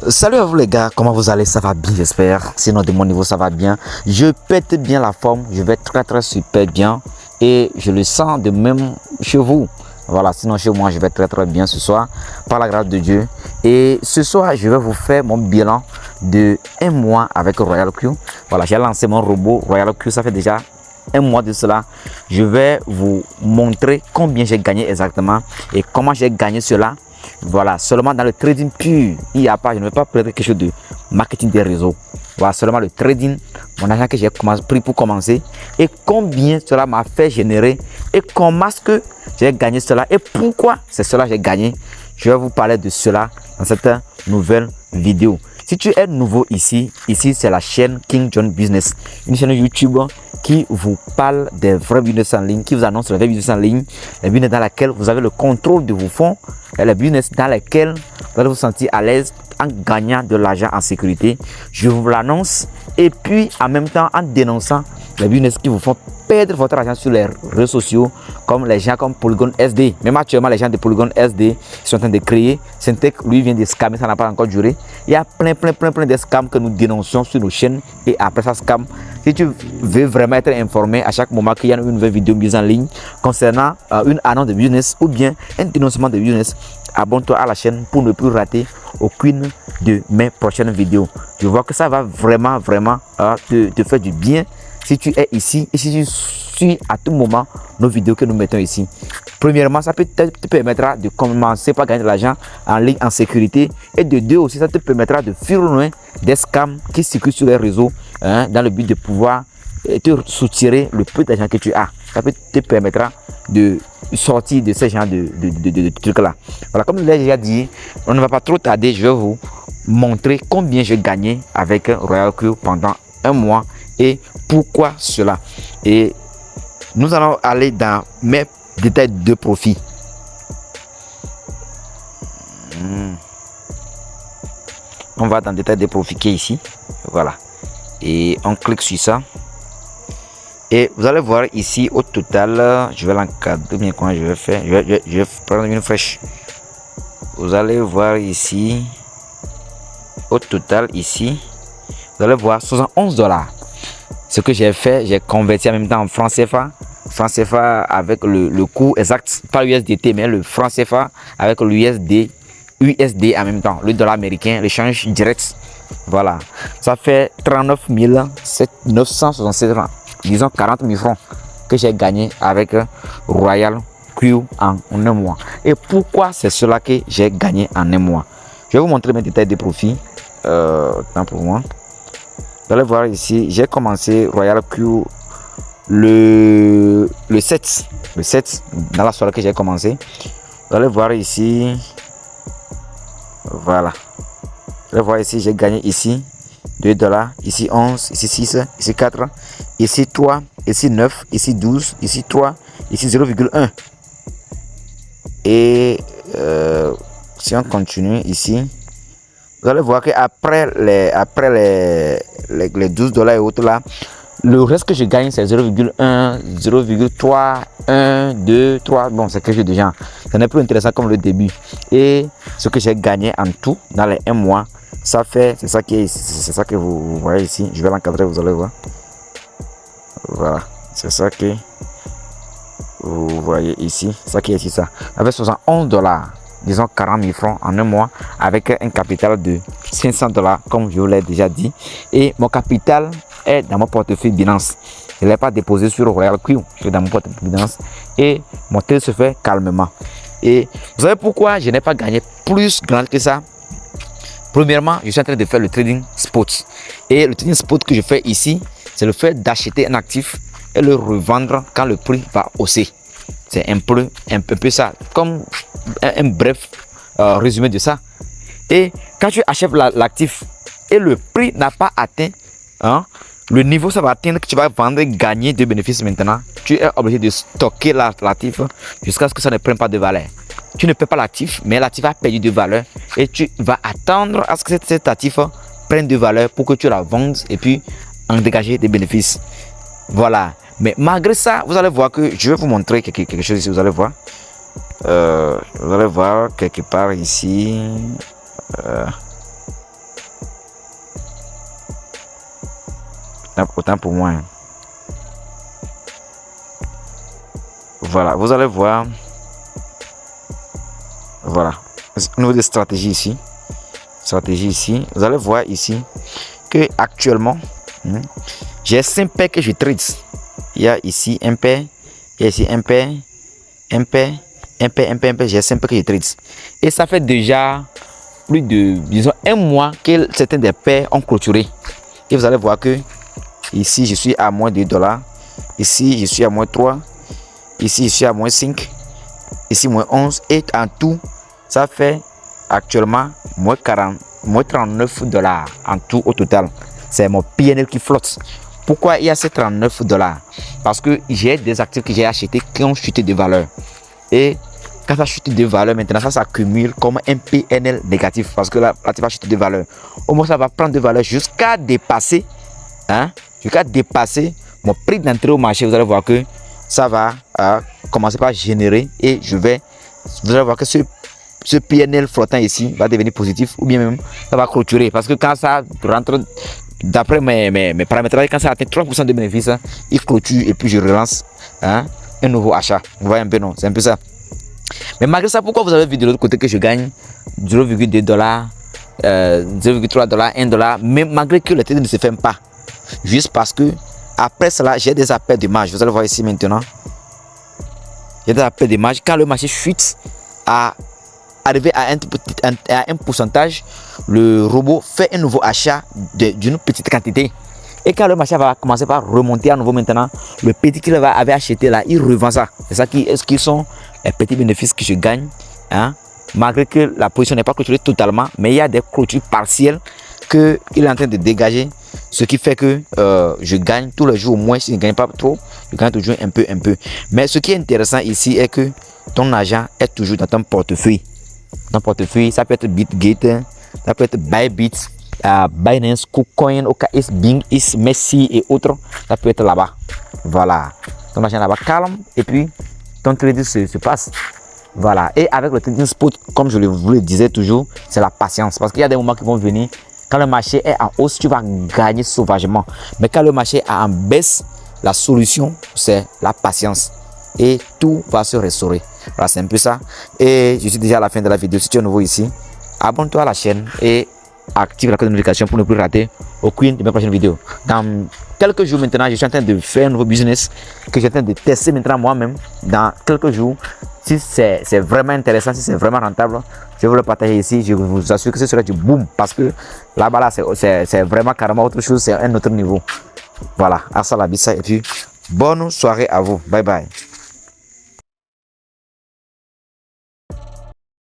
Salut à vous les gars, comment vous allez? Ça va bien, j'espère. Sinon de mon niveau ça va bien. Je pète bien la forme, je vais très super bien. Et je le sens de même chez vous. Voilà, sinon chez moi je vais très bien ce soir, par la grâce de Dieu. Et ce soir je vais vous faire mon bilan de un mois avec Royal Crew. Voilà, j'ai lancé mon robot Royal Crew, ça fait déjà un mois de cela. Je vais vous montrer combien j'ai gagné exactement et comment j'ai gagné cela. Voilà, seulement dans le trading pur, il n'y a pas, je ne vais pas prêter quelque chose de marketing des réseaux. Voilà, seulement le trading, mon argent que j'ai pris pour commencer et combien cela m'a fait générer et comment est-ce que j'ai gagné cela et pourquoi c'est cela que j'ai gagné. Je vais vous parler de cela dans cette nouvelle vidéo. Si tu es nouveau ici c'est la chaîne King John Business, une chaîne YouTube qui vous parle des vrais business en ligne, qui vous annonce les vrais business en ligne, les business dans lesquels vous avez le contrôle de vos fonds, et les business dans lesquels vous allez vous sentir à l'aise en gagnant de l'argent en sécurité. Je vous l'annonce et puis en même temps en dénonçant les business qui vous font perdre votre argent sur les réseaux sociaux, comme les gens comme Polygon SD. Même actuellement, les gens de Polygon SD sont en train de créer. Syntec, lui, vient de scammer, ça n'a pas encore duré. Il y a plein de scams que nous dénonçons sur nos chaînes. Et après ça, scam, si tu veux vraiment être informé à chaque moment qu'il y a une nouvelle vidéo mise en ligne concernant une annonce de business ou bien un dénoncement de business, abonne-toi à la chaîne pour ne plus rater aucune de mes prochaines vidéos. Je vois que ça va vraiment te faire du bien si tu es ici et si tu suis à tout moment nos vidéos que nous mettons ici. Premièrement, ça te permettra de commencer par gagner de l'argent en ligne en sécurité, et de deux aussi, ça te permettra de fuir loin des scams qui circulent sur les réseaux dans le but de pouvoir te soutirer le peu d'argent que tu as. Ça te permettra de sortir de ces genres de trucs là. Voilà, comme je l'ai déjà dit, on ne va pas trop tarder, je vais vous montrer combien j'ai gagné avec Royal Crew pendant un mois et pourquoi cela. Et nous allons aller dans mes détails de profit. On va dans détails de profit qui est ici. Voilà. Et on clique sur ça. Et vous allez voir ici au total, je vais l'encadrer bien comment je vais faire. Je vais prendre une flèche. Vous allez voir ici, au total ici, vous allez voir 71 $. Ce que j'ai fait, j'ai converti en même temps en franc CFA. Franc CFA avec le coût exact, pas l'USDT, mais le franc CFA avec l'USD en même temps, le dollar américain, l'échange direct. Voilà, ça fait 39 967 francs, disons 40 000 francs que j'ai gagné avec Royal Crew en un mois. Et pourquoi c'est cela que j'ai gagné en un mois? Je vais vous montrer mes détails de profit. Temps pour moi. Vous allez voir ici, j'ai commencé Royal Crew le 7 dans la soirée que j'ai commencé. Vous allez voir ici, voilà, vous allez voir ici, j'ai gagné ici 2 $, ici 11, ici 6, ici 4, ici 3, ici 9, ici 12, ici 3, ici 0,1. Et si on continue ici, vous allez voir que après les 12 $ et autres là, le reste que je gagne c'est 0,1, 0,3, 1, 2, 3. Bon, c'est quelque chose de genre. Ça n'est plus intéressant comme le début. Et ce que j'ai gagné en tout dans les 1 mois, ça fait, c'est ça que vous voyez ici. Je vais l'encadrer, vous allez voir. Voilà, c'est ça que vous voyez ici. C'est ça qui est ici, ça. Avec 71 $. Disons 40 000 francs en un mois avec un capital de 500 $, comme je vous l'ai déjà dit. Et mon capital est dans mon portefeuille Binance. Je ne l'ai pas déposé sur Royal Crew, je suis dans mon portefeuille Binance et mon trade se fait calmement. Et vous savez pourquoi je n'ai pas gagné plus grand que ça? Premièrement, je suis en train de faire le trading spot. Et le trading spot que je fais ici, c'est le fait d'acheter un actif et le revendre quand le prix va hausser. C'est un peu ça, comme un bref résumé de ça. Et quand tu achètes l'actif et le prix n'a pas atteint le niveau ça va atteindre que tu vas vendre et gagner de bénéfices maintenant, tu es obligé de stocker l'actif jusqu'à ce que ça ne prenne pas de valeur. Tu ne paies pas l'actif, mais l'actif a perdu de valeur et tu vas attendre à ce que cet actif prenne de valeur pour que tu la vendes et puis en dégager des bénéfices. Voilà. Mais malgré ça, vous allez voir que je vais vous montrer quelque chose ici. Vous allez voir. Vous allez voir quelque part ici. autant pour moi. Hein. Voilà, vous allez voir. Voilà, au niveau de stratégie ici. Stratégie ici. Vous allez voir ici que actuellement, j'ai 5 paires que je trade. Il y a ici un paire, il y a ici un paire, un paire, un paire, un paire, un paire. J'ai 5 paires que je trade. Et ça fait déjà plus de, disons, un mois que certains des paires ont clôturé. Et vous allez voir que ici, je suis à moins 2 $. Ici, je suis à moins 3. Ici, je suis à moins 5. Ici, moins 11. Et en tout, ça fait actuellement moins 40, moins 39 $ en tout au total. C'est mon PNL qui flotte. Pourquoi il y a ces 39 $? Parce que j'ai des actifs que j'ai achetés qui ont chuté de valeur. Et quand ça chute de valeur, maintenant ça s'accumule comme un PNL négatif. Parce que l'actif a chuté de valeur. Au moins, ça va prendre de valeur jusqu'à dépasser, jusqu'à dépasser mon prix d'entrée au marché. Vous allez voir que ça va commencer par générer et vous allez voir que ce PNL flottant ici va devenir positif ou bien même ça va clôturer. Parce que quand ça rentre, d'après mes paramètres, quand ça atteint 3% de bénéfices, il clôture et puis je relance un nouveau achat. Vous voyez un peu, non? C'est un peu ça. Mais malgré ça, pourquoi vous avez vu de l'autre côté que je gagne 0,2 $, 0,3 $, 1 $, mais malgré que le trade ne se ferme pas? Juste parce que après cela, j'ai des appels de marge. Vous allez voir ici maintenant. J'ai des appels de marge. Quand le marché chute à arriver à un pourcentage, le robot fait un nouveau achat d'une petite quantité. Et quand le marché va commencer par remonter à nouveau maintenant, le petit qu'il avait acheté là, il revend ça. C'est ça qui sont les petits bénéfices que je gagne. Malgré que la position n'est pas clôturée totalement, mais il y a des clôtures partielles qu'il est en train de dégager. Ce qui fait que je gagne tous les jours au moins. Si je ne gagne pas trop, je gagne toujours un peu. Mais ce qui est intéressant ici est que ton argent est toujours dans ton portefeuille. Ton portefeuille, ça peut être BitGate, ça peut être Bybit, Binance, KuCoin, OKX, Bing, Messi et autres. Ça peut être là-bas. Voilà. Ton argent là-bas calme et puis ton trading se passe. Voilà. Et avec le trading spot, comme je vous le disais toujours, c'est la patience. Parce qu'il y a des moments qui vont venir. Quand le marché est en hausse, tu vas gagner sauvagement. Mais quand le marché est en baisse, la solution, c'est la patience. Et tout va se restaurer. Voilà, c'est un peu ça. Et je suis déjà à la fin de la vidéo. Si tu es nouveau ici, abonne-toi à la chaîne et active la cloche de notification pour ne plus rater aucune de mes prochaines vidéos. Dans quelques jours maintenant, je suis en train de faire un nouveau business que je suis en train de tester maintenant moi-même. Dans quelques jours, si c'est vraiment intéressant, si c'est vraiment rentable, je vais vous le partager ici. Je vous assure que ce sera du boom parce que là-bas, c'est vraiment carrément autre chose, c'est un autre niveau. Voilà, à ça la bissa et puis bonne soirée à vous. Bye bye.